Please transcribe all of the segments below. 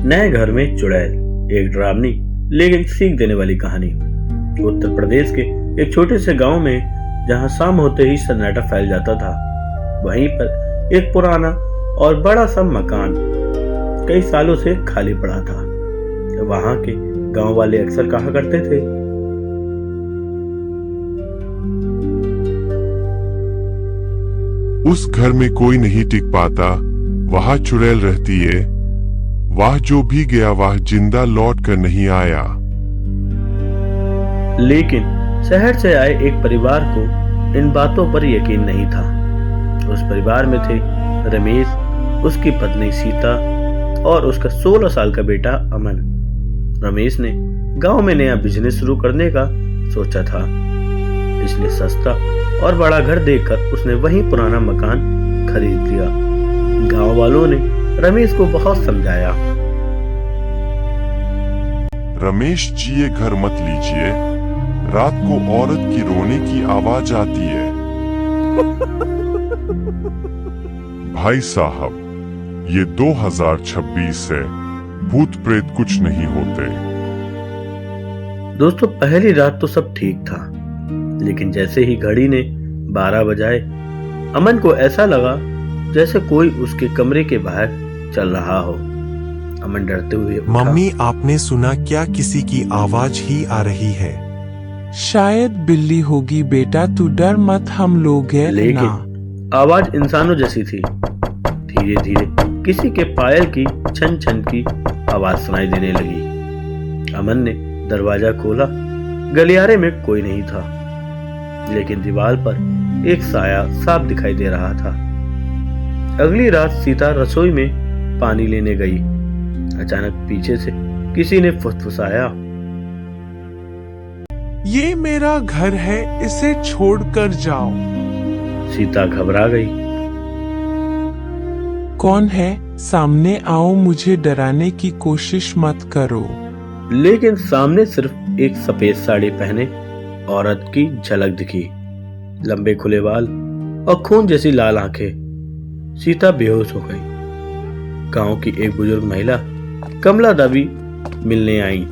नए घर में चुड़ैल, एक डरावनी लेकिन सीख देने वाली कहानी। उत्तर प्रदेश के एक छोटे से गांव में जहां शाम होते ही सन्नाटा फैल जाता था, वहीं पर एक पुराना और बड़ा सा मकान कई सालों से खाली पड़ा था। वहां के गांव वाले अक्सर कहा करते थे, उस घर में कोई नहीं टिक पाता, वहां चुड़ैल रहती है। वह जो भी गया वह जिंदा लौट कर नहीं आया। लेकिन शहर से आए एक परिवार को इन बातों पर यकीन नहीं था। उस परिवार में थे रमेश, उसकी पत्नी सीता और उसका 16 साल का बेटा अमन। रमेश ने गांव में नया बिजनेस शुरू करने का सोचा था, इसलिए सस्ता और बड़ा घर देखकर उसने वही पुराना मकान खरीद लिया। गांव वालों ने रमेश को बहुत समझाया, रमेश जी ये घर मत लीजिए, रात को औरत की रोने की आवाज आती है। भाई साहब, ये 2026 है, भूत प्रेत कुछ नहीं होते। दोस्तों, पहली रात तो सब ठीक था, लेकिन जैसे ही घड़ी ने 12 बजाए, अमन को ऐसा लगा जैसे कोई उसके कमरे के बाहर चल रहा हो। अमन डरते हुए उठा। मम्मी, आपने सुना क्या? किसी की आवाज ही आ रही है। शायद बिल्ली होगी बेटा, तू डर मत, हम लोग हैं ना। लेकिन आवाज इंसानों जैसी थी। धीरे धीरे किसी के पायल की छन छन की आवाज सुनाई देने लगी। अमन ने दरवाजा खोला। गलियारे में कोई नहीं था, लेकिन दीवार पर एक साया साफ दिखाई दे रहा था। अगली रात सीता रसोई में पानी लेने गई। अचानक पीछे से किसी ने फुसफुसाया, ये मेरा घर है, इसे छोड़कर जाओ। सीता घबरा गई। कौन है? सामने आओ, मुझे डराने की कोशिश मत करो। लेकिन सामने सिर्फ एक सफेद साड़ी पहने औरत की झलक दिखी। लंबे खुले बाल और खून जैसी लाल आंखें। सीता बेहोश हो गई। गांव की एक बुजुर्ग महिला कमला दादी मिलने आई।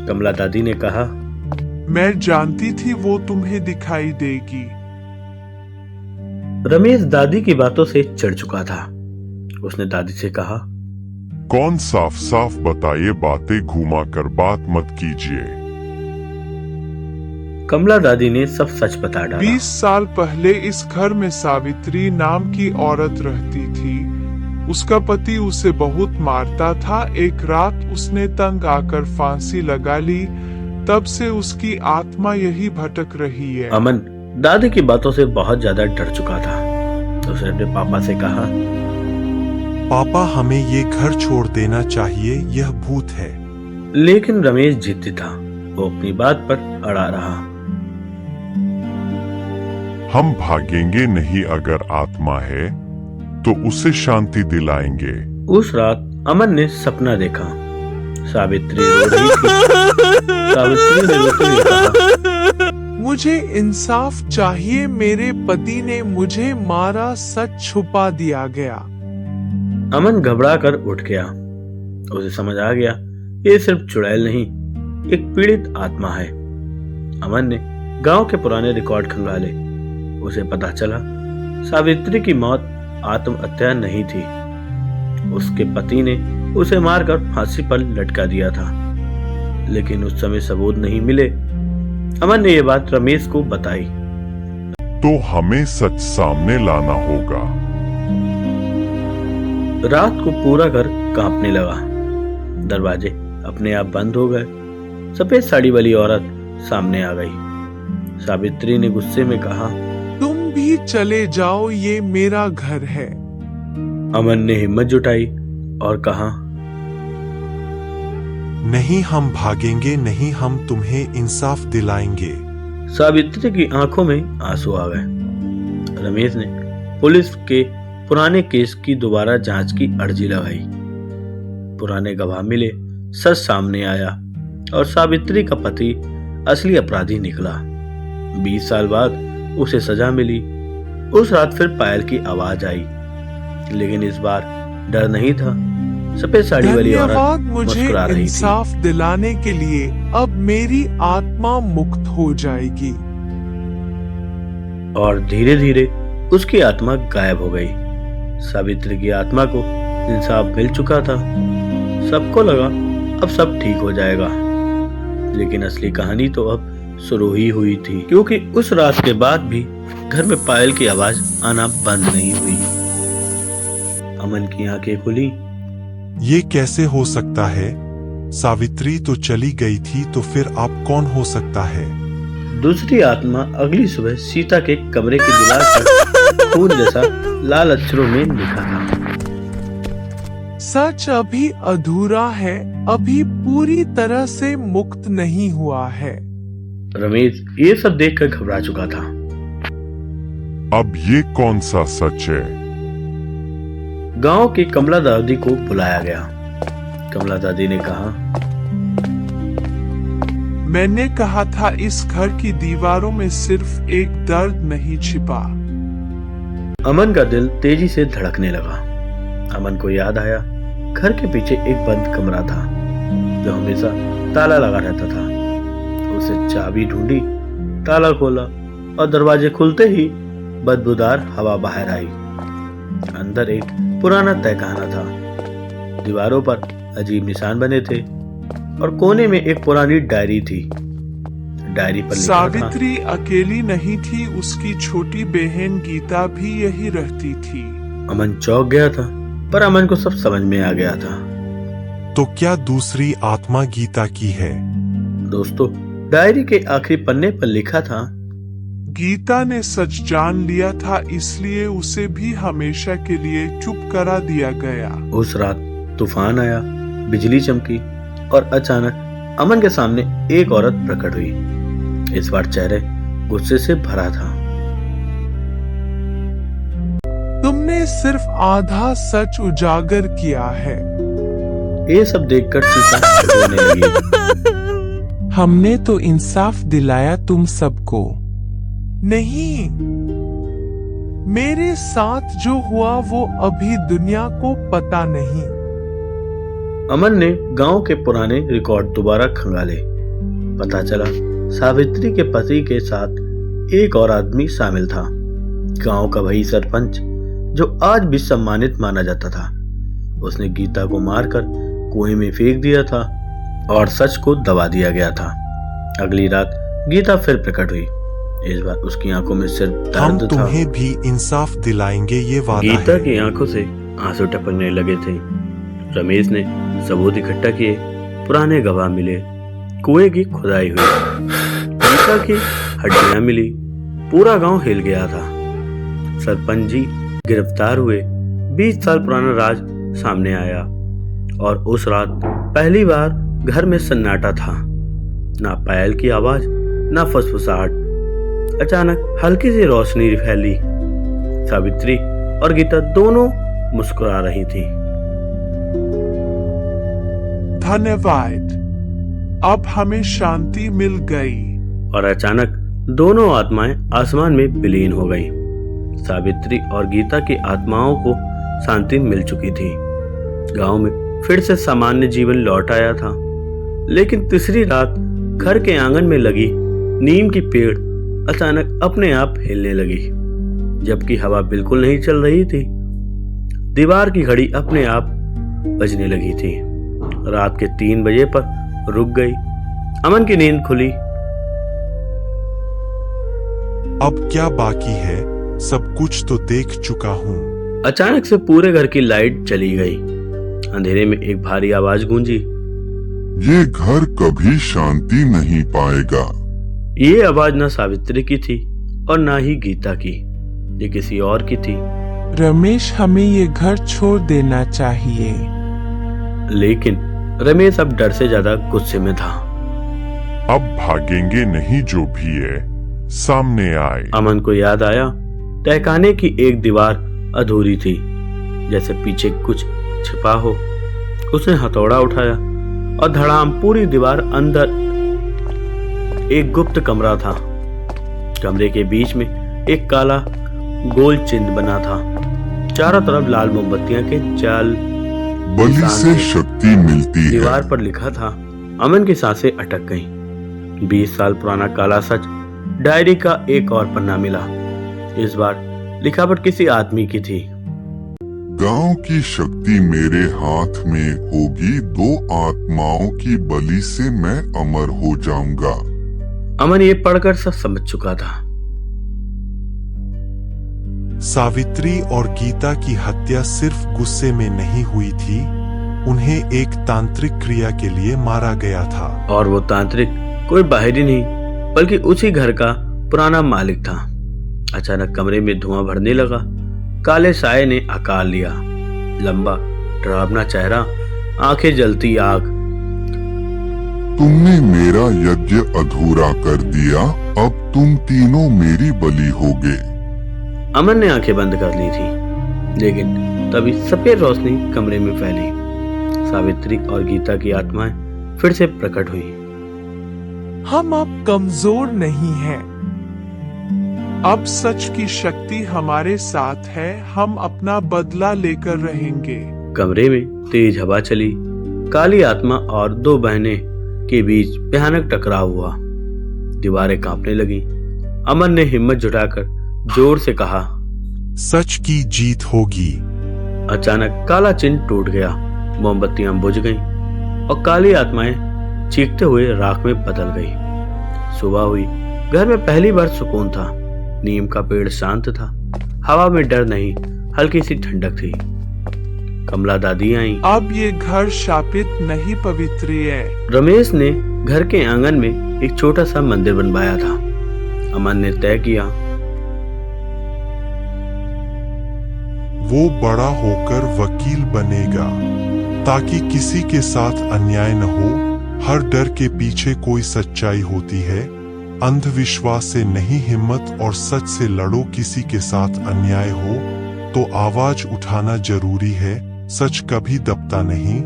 कमला दादी ने कहा, मैं जानती थी वो तुम्हें दिखाई देगी। रमेश दादी की बातों से चिढ़ चुका था। उसने दादी से कहा, कौन साफ साफ बताइए, बातें घुमा कर बात मत कीजिए। कमला दादी ने सब सच बता डाला। 20 साल पहले इस घर में सावित्री नाम की औरत रहती थी। उसका पति उसे बहुत मारता था। एक रात उसने तंग आकर फांसी लगा ली, तब से उसकी आत्मा यही भटक रही है। अमन दादी की बातों से बहुत ज्यादा डर चुका था। उसने अपने पापा से कहा, पापा, हमें ये घर छोड़ देना चाहिए, यह भूत है। लेकिन रमेश जिद्दी था। वो अपनी बात पर अड़ा रहा। हम भागेंगे नहीं, अगर आत्मा है तो उसे शांति दिलाएंगे। उस रात अमन ने सपना देखा। सावित्री रो रही थी। सावित्री ने रोते हुए कहा, मुझे इंसाफ चाहिए, मेरे पति ने मुझे मारा, सच छुपा दिया गया। अमन घबरा कर उठ गया। उसे समझ आ गया, ये सिर्फ चुड़ैल नहीं, एक पीड़ित आत्मा है। अमन ने गांव के पुराने रिकॉर्ड खंगाले। उसे पता चला सावित्री की मौत आत्महत्या नहीं थी। उसके पति ने उसे मारकर फांसी पर लटका दिया था, लेकिन उस समय सबूत नहीं मिले। अमन ने यह बात रमेश को बताई। तो हमें सच सामने लाना होगा। रात को पूरा घर कांपने लगा। दरवाजे अपने आप बंद हो गए। सफेद साड़ी वाली औरत सामने आ गई। सावित्री ने गुस्से में कहा, तुम भी चले जाओ, ये मेरा घर है। अमन ने हिम्मत जुटाई और कहा, नहीं, हम भागेंगे नहीं, हम तुम्हें इंसाफ दिलाएंगे। सावित्री की आंखों में आंसू आ गए। रमेश ने पुलिस के पुराने केस की दोबारा जांच की अर्जी लगाई। पुराने गवाह मिले, सच सामने आया और सावित्री का पति असली अपराधी निकला। 20 साल बाद उसे सजा मिली। उस रात फिर पायल की आवाज आई, लेकिन इस बार डर नहीं था, सफेद साड़ी वाली औरत धन्यवाद मुझे मुस्कुरा रही थी। इंसाफ दिलाने के लिए। अब मेरी आत्मा मुक्त हो जाएगी। और धीरे धीरे उसकी आत्मा गायब हो गई। सावित्री की आत्मा को इंसाफ मिल चुका था। सबको लगा अब सब ठीक हो जाएगा, लेकिन असली कहानी तो अब शुरू ही हुई थी, क्योंकि उस रात के बाद भी घर में पायल की आवाज आना बंद नहीं हुई। अमन की आंखें खुली। ये कैसे हो सकता है? सावित्री तो चली गई थी, तो फिर अब कौन हो सकता है? दूसरी आत्मा अगली सुबह सीता के कमरे की दीवार पर खून जैसा लाल अक्षरों में लिखा था। सच अभी अधूरा है, अभी पूरी तरह से मुक्त नहीं हुआ है। रमेश ये सब देखकर घबरा चुका था। अब ये कौन सा सच है? गांव की कमला दादी को बुलाया गया। कमला दादी ने कहा, मैंने कहा था इस घर की दीवारों में सिर्फ एक दर्द नहीं छिपा। अमन का दिल तेजी से धड़कने लगा। अमन को याद आया घर के पीछे एक बंद कमरा था जो हमेशा ताला लगा रहता था। उसे चाबी ढूंढी, ताला खोला और दरवाजे खुलते ही बदबूदार हवा बाहर आई। अंदर एक पुराना तहखाना था। दीवारों पर अजीब निशान बने थे और कोने में एक पुरानी डायरी थी। डायरी पर लिखा था, सावित्री अकेली नहीं थी, उसकी छोटी बहन गीता भी यही रहती थी। अमन चौंक गया था, पर अमन को सब समझ में आ गया था। तो क्या दूसरी आत्मा गीता की है? दोस्तों, डायरी के आखिरी पन्ने पर लिखा था, गीता ने सच जान लिया था, इसलिए उसे भी हमेशा के लिए चुप करा दिया गया। उस रात तूफान आया, बिजली चमकी और अचानक अमन के सामने एक औरत प्रकट हुई। इस बार चेहरे गुस्से से भरा था। तुमने सिर्फ आधा सच उजागर किया है। ये सब देखकर सीता रोने लगी। हमने तो इंसाफ दिलाया तुम सबको। नहीं, मेरे साथ जो हुआ वो अभी दुनिया को पता नहीं। अमन ने गांव के पुराने रिकॉर्ड दोबारा खंगाले। पता चला सावित्री के पति के साथ एक और आदमी शामिल था। गांव का वही सरपंच जो आज भी सम्मानित माना जाता था। उसने गीता को मारकर कुएं में फेंक दिया था और सच को दबा दिया गया था। अगली रात गीता फिर प्रकट हुई। इस बार उसकी आंखों में सिर्फ हम दर्द था। तुम्हें भी इंसाफ दिलाएंगे, ये वादा गीता है। की आंखों से आंसू टपकने लगे थे। रमेश ने सबूत इकट्ठा किए, पुराने गवाह मिले, कुएं की खुदाई हुई, गीता की हड्डियां मिली। पूरा गांव हिल गया था। सरपंच जी गिरफ्तार हुए। 20 साल पुराना राज सामने आया और उस रात पहली बार घर में सन्नाटा था। ना पायल की आवाज, ना फुसफुसाहट। अचानक हल्की सी रोशनी फैली। सावित्री और गीता दोनों मुस्कुरा रही थी। धन्यवाद, अब हमें शांति मिल गई। और अचानक दोनों आत्माएं आसमान में विलीन हो गईं। सावित्री और गीता की आत्माओं को शांति मिल चुकी थी। गांव में फिर से सामान्य जीवन लौट आया था। लेकिन तीसरी रात घर के आंगन में लगी नीम की पेड़ अचानक अपने आप हिलने लगी, जबकि हवा बिल्कुल नहीं चल रही थी। दीवार की घड़ी अपने आप बजने लगी थी। रात के 3 बजे पर रुक गई। अमन की नींद खुली। अब क्या बाकी है? सब कुछ तो देख चुका हूँ। अचानक से पूरे घर की लाइट चली गई। अंधेरे में एक भारी आवाज गूंजी। ये घर कभी शांति नहीं पाएगा। ये आवाज न सावित्री की थी और न ही गीता की, ये किसी और की थी। रमेश, हमें ये घर छोड़ देना चाहिए। लेकिन रमेश अब डर से ज्यादा गुस्से में था। अब भागेंगे नहीं, जो भी है सामने आए। अमन को याद आया तहखाने की एक दीवार अधूरी थी, जैसे पीछे कुछ छिपा हो। उसने हथौड़ा उठाया और धड़ाम पूरी दीवार अंदर। एक गुप्त कमरा था। कमरे के बीच में एक काला गोल चिन्ह बना था। चारों तरफ लाल मोमबत्तियां के जाल बलि से शक्ति मिलती है। दीवार पर लिखा था। अमन की सांसें अटक गईं। 20 साल पुराना काला सच डायरी का एक और पन्ना मिला। इस बार लिखावट किसी आदमी की थी। गांव की शक्ति मेरे हाथ में होगी, 2 आत्माओं की बलि से मैं अमर हो जाऊंगा। अमन ये पढ़कर सब समझ चुका था। सावित्री और गीता की हत्या सिर्फ गुस्से में नहीं हुई थी, उन्हें एक तांत्रिक क्रिया के लिए मारा गया था। और वो तांत्रिक कोई बाहरी नहीं बल्कि उसी घर का पुराना मालिक था। अचानक कमरे में धुआं भरने लगा। काले साये ने आकार लिया। लंबा डरावना चेहरा, आंखें जलती आग। तुमने मेरा यज्ञ अधूरा कर दिया, अब तुम तीनों मेरी बलि होगे। अमन ने आंखें बंद कर ली थी, लेकिन तभी सफेद रोशनी कमरे में फैली। सावित्री और गीता की आत्माएं फिर से प्रकट हुई। हम अब कमजोर नहीं हैं। अब सच की शक्ति हमारे साथ है, हम अपना बदला लेकर रहेंगे। कमरे में तेज हवा चली। काली आत्मा और 2 बहनें के बीच भयानक टकराव हुआ। दीवारें कांपने लगी। अमन ने हिम्मत जुटाकर जोर से कहा, सच की जीत होगी। अचानक काला चिन्ह टूट गया। मोमबत्तियां बुझ गईं और काली आत्माएं चीखते हुए राख में बदल गई। सुबह हुई। घर में पहली बार सुकून था। नीम का पेड़ शांत था। हवा में डर नहीं, हल्की सी ठंडक थी। कमला दादी आई। अब ये घर शापित नहीं, पवित्र है। रमेश ने घर के आंगन में एक छोटा सा मंदिर बनवाया था। अमन ने तय किया, वो बड़ा होकर वकील बनेगा ताकि किसी के साथ अन्याय न हो। हर डर के पीछे कोई सच्चाई होती है। अंधविश्वास से नहीं, हिम्मत और सच से लड़ो। किसी के साथ अन्याय हो तो आवाज उठाना जरूरी है। सच कभी दबता नहीं,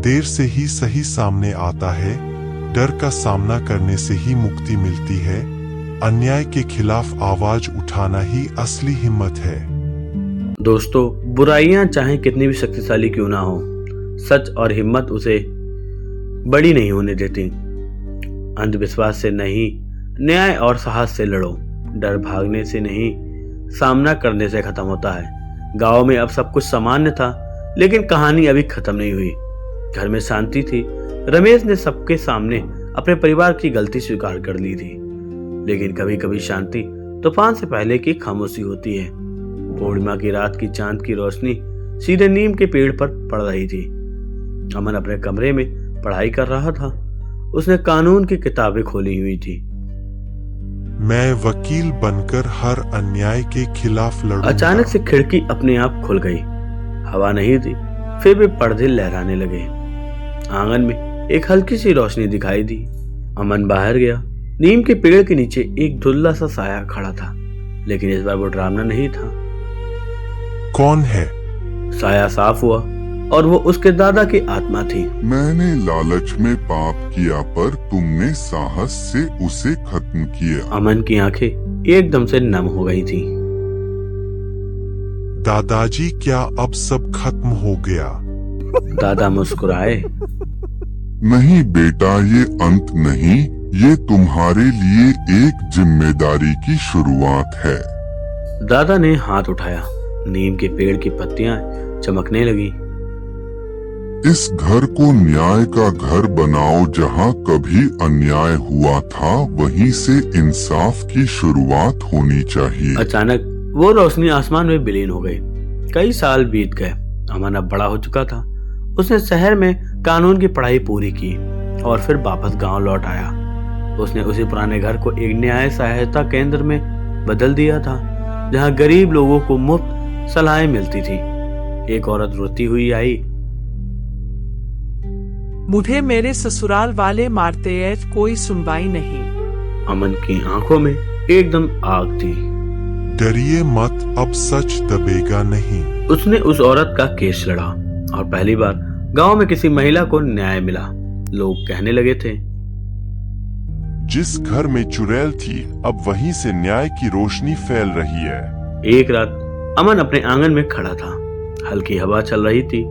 देर से ही सही सामने आता है। डर का सामना करने से ही मुक्ति मिलती है। अन्याय के खिलाफ आवाज उठाना ही असली हिम्मत है। दोस्तों, बुराइयां चाहे कितनी भी शक्तिशाली क्यों ना हो, सच और हिम्मत उसे बड़ी नहीं होने देती। अंधविश्वास से नहीं, न्याय और साहस से लड़ो। डर भागने से नहीं, सामना करने से खत्म होता है। गांव में अब सब कुछ सामान्य था, लेकिन कहानी अभी खत्म नहीं हुई। घर में शांति थी। रमेश ने सबके सामने अपने परिवार की गलती स्वीकार कर ली थी। लेकिन कभी कभी शांति तूफान से पहले की खामोशी होती है। पूर्णिमा की रात की चांद की रोशनी सीधे नीम के पेड़ पर पड़ रही थी। अमन अपने कमरे में पढ़ाई कर रहा था। उसने कानून की किताबें खोली हुई थी। मैं वकील बनकर हर अन्याय के खिलाफ लड़ूंगा। अचानक से खिड़की अपने आप खुल गई। हवा नहीं थी, फिर भी पर्दे लहराने लगे। आंगन में एक हल्की सी रोशनी दिखाई दी। अमन बाहर गया। नीम के पेड़ के नीचे एक धुंधला सा साया खड़ा था, लेकिन इस बार वो डरावना नहीं था। कौन है? साया साफ हुआ और वो उसके दादा की आत्मा थी। मैंने लालच में पाप किया, पर तुमने साहस से उसे खत्म किया। अमन की आंखें एकदम से नम हो गई थी। दादाजी, क्या अब सब खत्म हो गया? दादा मुस्कुराए। नहीं बेटा, ये अंत नहीं, ये तुम्हारे लिए एक जिम्मेदारी की शुरुआत है। दादा ने हाथ उठाया। नीम के पेड़ की पत्तियां चमकने लगी। इस घर को न्याय का घर बनाओ। जहाँ कभी अन्याय हुआ था, वहीं से इंसाफ की शुरुआत होनी चाहिए। अचानक वो रोशनी आसमान में विलीन हो गई। कई साल बीत गए। अमन अब बड़ा हो चुका था। उसने शहर में कानून की पढ़ाई पूरी की और फिर वापस गांव लौट आया। उसने उसी पुराने घर को एक न्याय सहायता केंद्र में बदल दिया था, जहां गरीब लोगों को मुफ्त सलाहें मिलती थी। एक औरत रोती हुई आई। मुझे मेरे ससुराल वाले मारते हैं, कोई सुनवाई नहीं। अमन की आंखों में एकदम आग थी। डरिए मत, अब सच दबेगा नहीं। उसने उस औरत का केस लड़ा और पहली बार गांव में किसी महिला को न्याय मिला। लोग कहने लगे थे, जिस घर में चुड़ैल थी, अब वहीं से न्याय की रोशनी फैल रही है। एक रात अमन अपने आंगन में खड़ा था। हल्की हवा चल रही थी।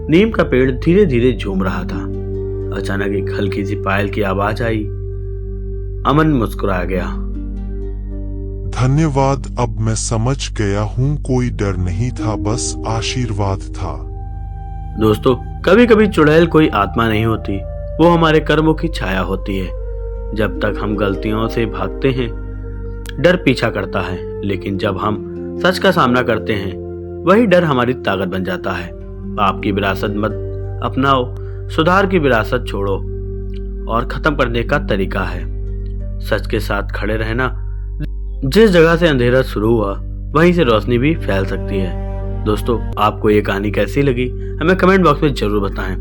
नीम का पेड़ धीरे धीरे झूम रहा था। अचानक एक हल्की सी पायल की आवाज आई। अमन मुस्कुरा गया। धन्यवाद, अब मैं समझ गया हूँ, कोई डर नहीं था, बस आशीर्वाद था। दोस्तों, कभी कभी चुड़ैल कोई आत्मा नहीं होती, वो हमारे कर्मों की छाया होती है। जब तक हम गलतियों से भागते हैं, डर पीछा करता है, लेकिन जब हम सच का सामना करते हैं, वही डर हमारी ताकत बन जाता है। पाप की विरासत मत अपनाओ, सुधार की विरासत छोड़ो और खत्म करने का तरीका है सच के साथ खड़े रहना। जिस जगह से अंधेरा शुरू हुआ, वहीं से रोशनी भी फैल सकती है। दोस्तों, आपको ये कहानी कैसी लगी हमें कमेंट बॉक्स में जरूर बताएं,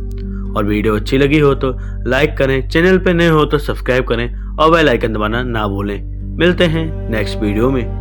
और वीडियो अच्छी लगी हो तो लाइक करें, चैनल पे नए हो तो सब्सक्राइब करें और बेल आइकन दबाना ना भूलें। मिलते हैं नेक्स्ट वीडियो में।